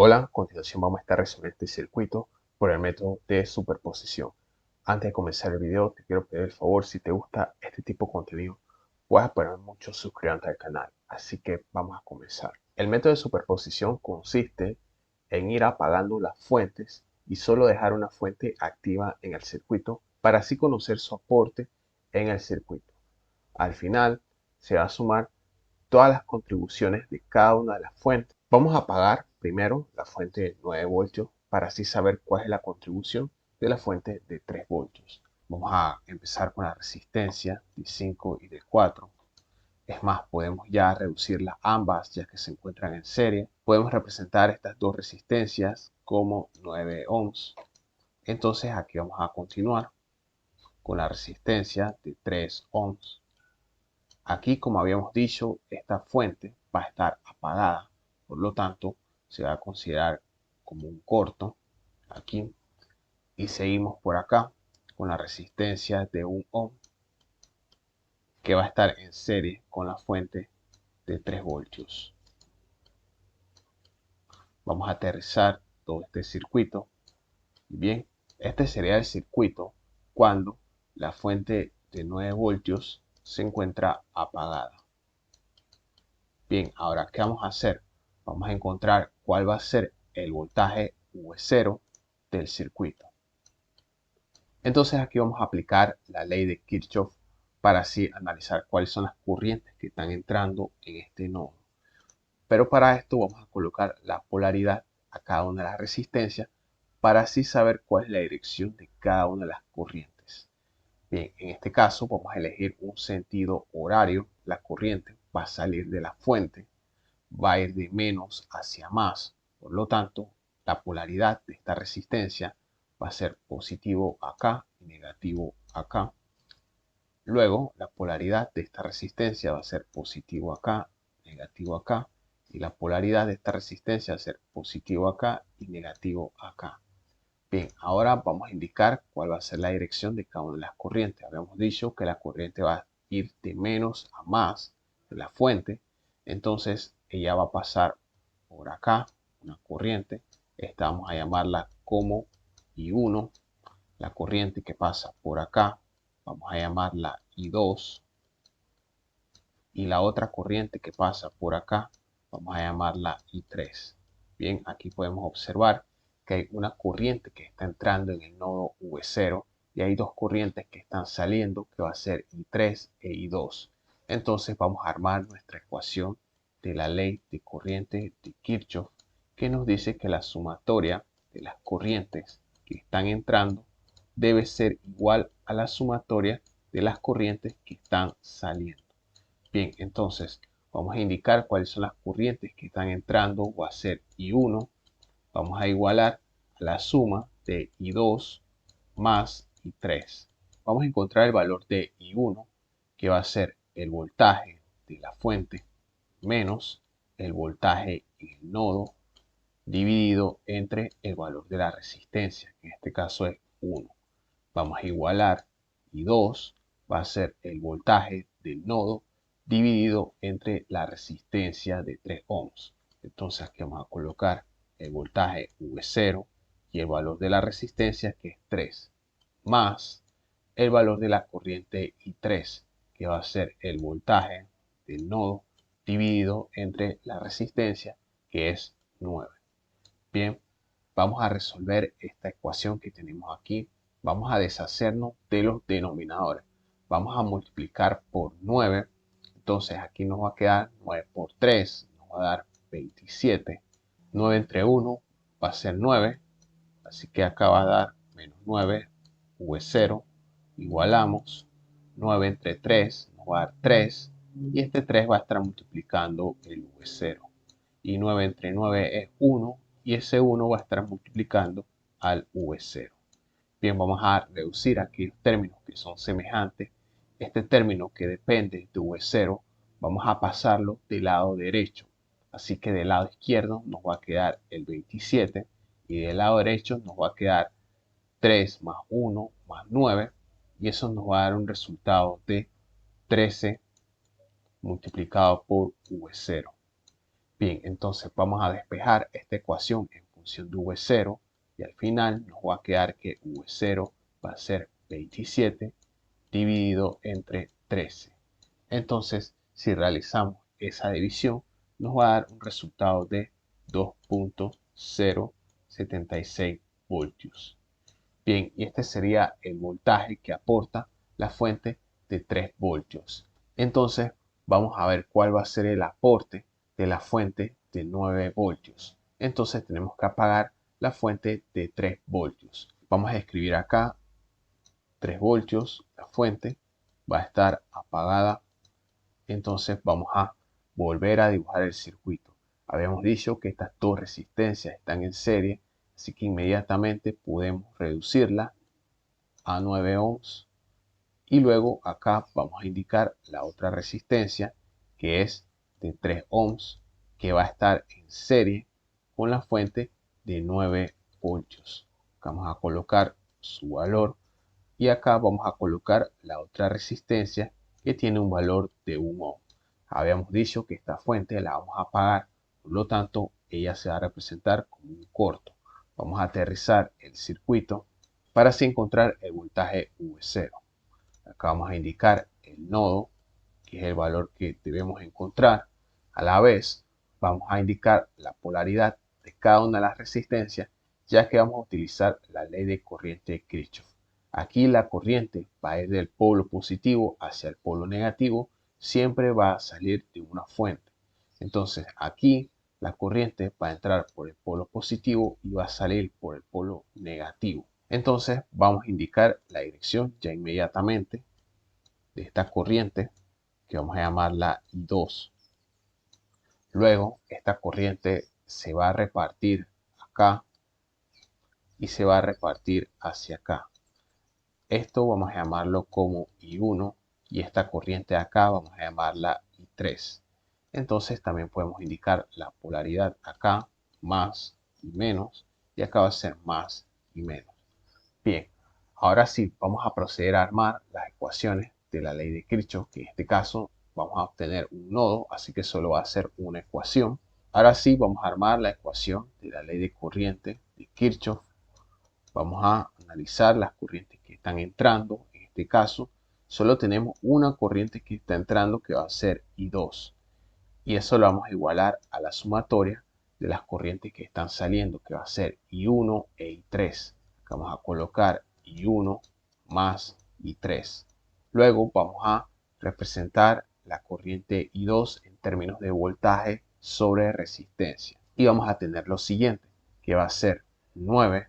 Hola, a continuación vamos a estar resolviendo este circuito por el método de superposición. Antes de comenzar el video, te quiero pedir el favor, si te gusta este tipo de contenido, puedes apoyarme mucho suscribiéndote al canal. Así que vamos a comenzar. El método de superposición consiste en ir apagando las fuentes y solo dejar una fuente activa en el circuito para así conocer su aporte en el circuito. Al final, se va a sumar todas las contribuciones de cada una de las fuentes. Vamos a apagar primero la fuente de 9 voltios para así saber cuál es la contribución de la fuente de 3 voltios. Vamos a empezar con la resistencia de 5 y de 4. Es más, podemos ya reducirlas ambas ya que se encuentran en serie. Podemos representar estas dos resistencias como 9 ohms. Entonces aquí vamos a continuar con la resistencia de 3 ohms. Aquí, como habíamos dicho, esta fuente va a estar apagada, por lo tanto, se va a considerar como un corto aquí. Y seguimos por acá con la resistencia de 1 ohm que va a estar en serie con la fuente de 3 voltios. Vamos a aterrizar todo este circuito. Bien, este sería el circuito cuando la fuente de 9 voltios se encuentra apagada. Bien, ahora, ¿qué vamos a hacer? Vamos a encontrar cuál va a ser el voltaje V0 del circuito. Entonces aquí vamos a aplicar la ley de Kirchhoff para así analizar cuáles son las corrientes que están entrando en este nodo. Pero para esto vamos a colocar la polaridad a cada una de las resistencias para así saber cuál es la dirección de cada una de las corrientes. Bien, en este caso vamos a elegir un sentido horario. La corriente va a salir de la fuente, va a ir de menos hacia más. Por lo tanto, la polaridad de esta resistencia va a ser positivo acá y negativo acá. Luego, la polaridad de esta resistencia va a ser positivo acá, negativo acá. Y la polaridad de esta resistencia va a ser positivo acá y negativo acá. Bien, ahora vamos a indicar cuál va a ser la dirección de cada una de las corrientes. Habíamos dicho que la corriente va a ir de menos a más de la fuente. Entonces, ella va a pasar por acá, una corriente. Esta vamos a llamarla como I1. La corriente que pasa por acá, vamos a llamarla I2. Y la otra corriente que pasa por acá, vamos a llamarla I3. Bien, aquí podemos observar que hay una corriente que está entrando en el nodo V0 y hay dos corrientes que están saliendo, que va a ser I3 e I2. Entonces vamos a armar nuestra ecuación de la ley de corriente de Kirchhoff, que nos dice que la sumatoria de las corrientes que están entrando debe ser igual a la sumatoria de las corrientes que están saliendo. Bien, entonces vamos a indicar cuáles son las corrientes que están entrando. Va a ser I1. Vamos a igualar a la suma de I2 más I3. Vamos a encontrar el valor de I1, que va a ser el voltaje de la fuente menos el voltaje en el nodo dividido entre el valor de la resistencia, que en este caso es 1. Vamos a igualar I2 va a ser el voltaje del nodo dividido entre la resistencia de 3 ohms. Entonces aquí vamos a colocar el voltaje V0 y el valor de la resistencia, que es 3, más el valor de la corriente I3, que va a ser el voltaje del nodo dividido entre la resistencia, que es 9. Bien, vamos a resolver esta ecuación que tenemos aquí. Vamos a deshacernos de los denominadores. Vamos a multiplicar por 9. Entonces aquí nos va a quedar 9 por 3, nos va a dar 27. 9 entre 1 va a ser 9. Así que acá va a dar menos 9, V0. Igualamos. 9 entre 3 nos va a dar 3. Y este 3 va a estar multiplicando el V0. Y 9 entre 9 es 1. Y ese 1 va a estar multiplicando al V0. Bien, vamos a reducir aquí los términos que son semejantes. Este término que depende de V0, vamos a pasarlo del lado derecho. Así que del lado izquierdo nos va a quedar el 27 y del lado derecho nos va a quedar 3 más 1 más 9. Y eso nos va a dar un resultado de 13 multiplicado por V0. Bien, entonces vamos a despejar esta ecuación en función de V0 y al final nos va a quedar que V0 va a ser 27 dividido entre 13. Entonces, si realizamos esa división, nos va a dar un resultado de 2.076 voltios. Bien, y este sería el voltaje que aporta la fuente de 3 voltios. Entonces, vamos a ver cuál va a ser el aporte de la fuente de 9 voltios. Entonces, tenemos que apagar la fuente de 3 voltios. Vamos a escribir acá 3 voltios, la fuente va a estar apagada. Entonces, vamos a volver a dibujar el circuito. Habíamos dicho que estas dos resistencias están en serie, así que inmediatamente podemos reducirla a 9 ohms y luego acá vamos a indicar la otra resistencia que es de 3 ohms que va a estar en serie con la fuente de 9 voltios. Vamos a colocar su valor y acá vamos a colocar la otra resistencia que tiene un valor de 1 ohm. Habíamos dicho que esta fuente la vamos a apagar, por lo tanto ella se va a representar como un corto. Vamos a aterrizar el circuito para así encontrar el voltaje V0. Acá vamos a indicar el nodo, que es el valor que debemos encontrar. A la vez, vamos a indicar la polaridad de cada una de las resistencias, ya que vamos a utilizar la ley de corriente de Kirchhoff. Aquí la corriente va a ir del polo positivo hacia el polo negativo, siempre va a salir de una fuente. Entonces aquí la corriente va a entrar por el polo positivo y va a salir por el polo negativo. Entonces vamos a indicar la dirección ya inmediatamente de esta corriente, que vamos a llamarla I2. Luego esta corriente se va a repartir acá y se va a repartir hacia acá. Esto vamos a llamarlo como I1 y esta corriente de acá vamos a llamarla I3. Entonces también podemos indicar la polaridad acá, más y menos, y acá va a ser más y menos. Bien, ahora sí vamos a proceder a armar las ecuaciones de la ley de Kirchhoff, que en este caso vamos a obtener un nodo, así que solo va a ser una ecuación. Ahora sí vamos a armar la ecuación de la ley de corriente de Kirchhoff. Vamos a analizar las corrientes que están entrando. En este caso, solo tenemos una corriente que está entrando que va a ser I2. Y eso lo vamos a igualar a la sumatoria de las corrientes que están saliendo, que va a ser I1 e I3. Vamos a colocar I1 más I3. Luego vamos a representar la corriente I2 en términos de voltaje sobre resistencia. Y vamos a tener lo siguiente, que va a ser 9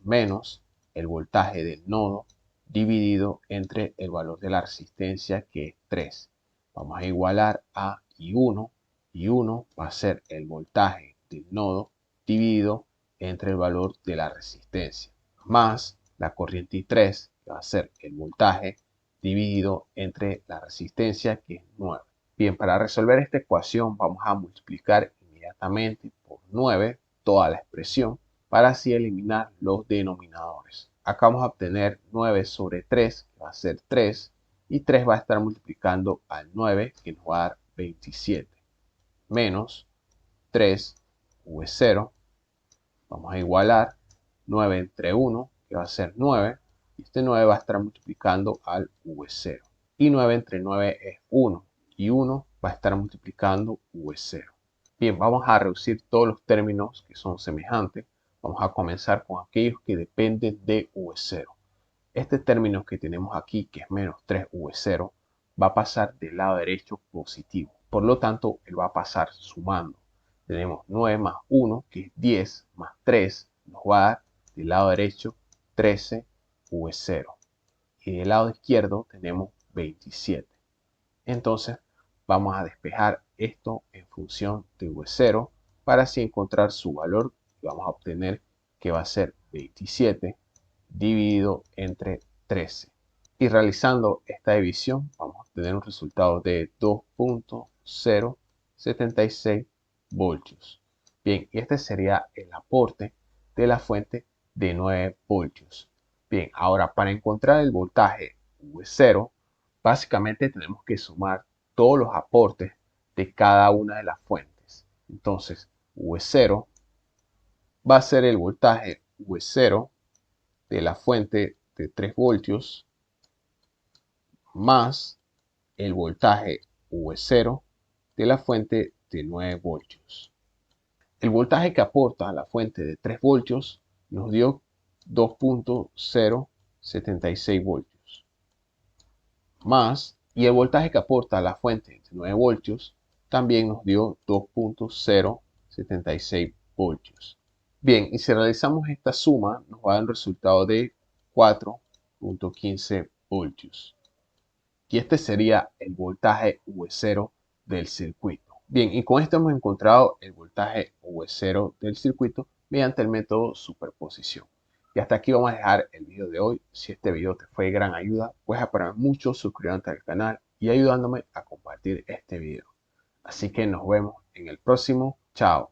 menos el voltaje del nodo dividido entre el valor de la resistencia, que es 3. Vamos a igualar a I1. I1 va a ser el voltaje del nodo dividido entre el valor de la resistencia, más la corriente I3, que va a ser el voltaje dividido entre la resistencia, que es 9. Bien, para resolver esta ecuación vamos a multiplicar inmediatamente por 9 toda la expresión para así eliminar los denominadores. Acá vamos a obtener 9 sobre 3, que va a ser 3, y 3 va a estar multiplicando al 9, que nos va a dar 27, menos 3 V0. Vamos a igualar 9 entre 1, que va a ser 9, y este 9 va a estar multiplicando al V0. Y 9 entre 9 es 1, y 1 va a estar multiplicando V0. Bien, vamos a reducir todos los términos que son semejantes. Vamos a comenzar con aquellos que dependen de V0. Este término que tenemos aquí, que es menos 3V0, va a pasar del lado derecho positivo. Por lo tanto, él va a pasar sumando. Tenemos 9 más 1, que es 10, más 3, nos va a dar del lado derecho 13V0. Y del lado izquierdo tenemos 27. Entonces, vamos a despejar esto en función de V0 para así encontrar su valor y vamos a obtener que va a ser 27 dividido entre 13. Y realizando esta división vamos a obtener un resultado de 2.076 voltios. Bien, y este sería el aporte de la fuente de 9 voltios. Bien, ahora para encontrar el voltaje V0, básicamente tenemos que sumar todos los aportes de cada una de las fuentes. Entonces, V0 va a ser el voltaje V0 de la fuente de 3 voltios más el voltaje V0 de la fuente de 9 voltios. El voltaje que aporta la fuente de 3 voltios nos dio 2.076 voltios. Más, y el voltaje que aporta la fuente de 9 voltios también nos dio 2.076 voltios. Bien, y si realizamos esta suma, nos va a dar un resultado de 4.15 voltios. Y este sería el voltaje V0 del circuito. Bien, y con esto hemos encontrado el voltaje V0 del circuito mediante el método superposición. Y hasta aquí vamos a dejar el video de hoy. Si este video te fue de gran ayuda, puedes apoyarme mucho suscribiéndote al canal y ayudándome a compartir este video. Así que nos vemos en el próximo. Chao.